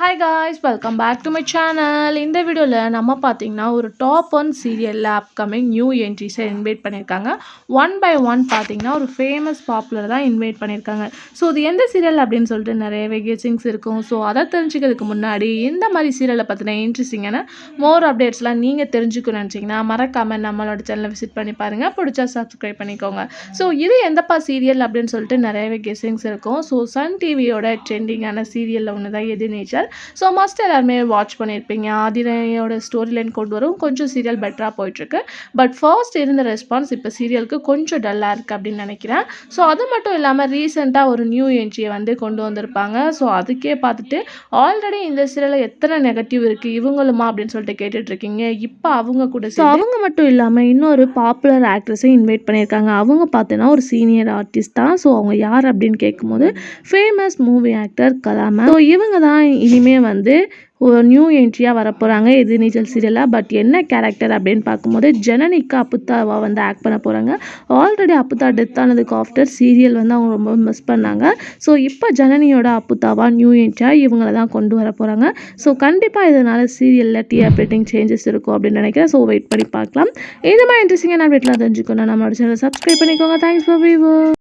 Hi guys, welcome back to my channel. இந்த வீடியோவில் நம்ம பார்த்தீங்கன்னா ஒரு டாப் 1 சீரியலில் அப்கமிங் நியூ என்ட்ரிஸை இன்வைட் பண்ணியிருக்காங்க. ஒன் பை ஒன் பார்த்தீங்கன்னா ஒரு ஃபேமஸ் பாப்புலர் தான் இன்வைட் பண்ணியிருக்காங்க. ஸோ இது எந்த சீரியல் அப்படின்னு சொல்லிட்டு நிறையவே கெஸிங்ஸ் இருக்கும். ஸோ அதை தெரிஞ்சுக்கிறதுக்கு முன்னாடி இந்த மாதிரி சீரியலை பற்றின இன்ட்ரெஸ்டிங்கான மோர் அப்டேட்ஸ்லாம் நீங்கள் தெரிஞ்சுக்கணும்னு நினச்சிங்கன்னா மறக்காமல் நம்மளோட சேனலை விசிட் பண்ணி பாருங்கள். பிடிச்சா சப்ஸ்கிரைப் பண்ணிக்கோங்க. ஸோ இது எந்தப்பா சீரியல் அப்படின்னு சொல்லிட்டு நிறையவே கெஸிங்ஸ் இருக்கும். ஸோ சன் டிவியோட ட்ரெண்டிங்கான சீரியலில் ஒன்று தான் எது நேச்சர். ஸோ மஸ்ட் எல்லாருமே வாட்ச் பண்ணியிருப்பீங்க. ஆதிரையோட ஸ்டோரி லைன் கொண்டு வரும் கொஞ்சம் சீரியல் பெட்டராக போயிட்டுருக்கு. பட் ஃபர்ஸ்ட் இருந்த ரெஸ்பான்ஸ் இப்போ சீரியலுக்கு கொஞ்சம் டல்லாக இருக்குது அப்படின்னு நினைக்கிறேன். ஸோ அது மட்டும் இல்லாமல் ரீசெண்டாக ஒரு நியூ என்ட்ரியை வந்து கொண்டு வந்திருப்பாங்க. ஸோ அதுக்கே பார்த்துட்டு ஆல்ரெடி இந்த சீரியலில் எத்தனை நெகட்டிவ் இருக்குது இவங்களுமா அப்படின்னு சொல்லிட்டு கேட்டுட்ருக்கீங்க. இப்போ அவங்க கூட அவங்க மட்டும் இல்லாமல் இன்னொரு பாப்புலர் ஆக்ட்ரஸை இன்வைட் பண்ணியிருக்காங்க. அவங்க பார்த்தீங்கன்னா ஒரு சீனியர் ஆர்டிஸ்ட் தான். ஸோ அவங்க யார் அப்படின்னு கேட்கும்போது ஃபேமஸ் மூவி ஆக்டர் கலாமா. ஸோ இவங்க தான் இனிமேல் வந்து ஒரு நியூ என்ட்ரியாக வரப்போகிறாங்க எது நீச்சல் சீரியலாக. பட் என்ன கேரக்டர் அப்படின்னு பார்க்கும்போது ஜனனிக்கு அப்புத்தாவா வந்து ஆக்ட் பண்ண போகிறாங்க. ஆல்ரெடி அப்புத்தா டெத் ஆனதுக்கு ஆஃப்டர் சீரியல் வந்து அவங்க ரொம்ப மிஸ் பண்ணாங்க. ஸோ இப்போ ஜனனியோட அப்புத்தாவா நியூ என்ட்ரியாக இவங்களை தான் கொண்டு வர போகிறாங்க. ஸோ கண்டிப்பாக இதனால் சீரியலில் டிஆர்பேட்டிங் சேஞ்சஸ் இருக்கும் அப்படின்னு நினைக்கிறேன். ஸோ வெயிட் பண்ணி பார்க்கலாம். இந்த மாதிரி இன்ட்ரெஸ்டிங்கான அப்டேட்லாம் தெரிஞ்சுக்கணும் நம்மளோட சேனலை சப்ஸ்கிரைப் பண்ணிக்கோங்க. Thanks for view.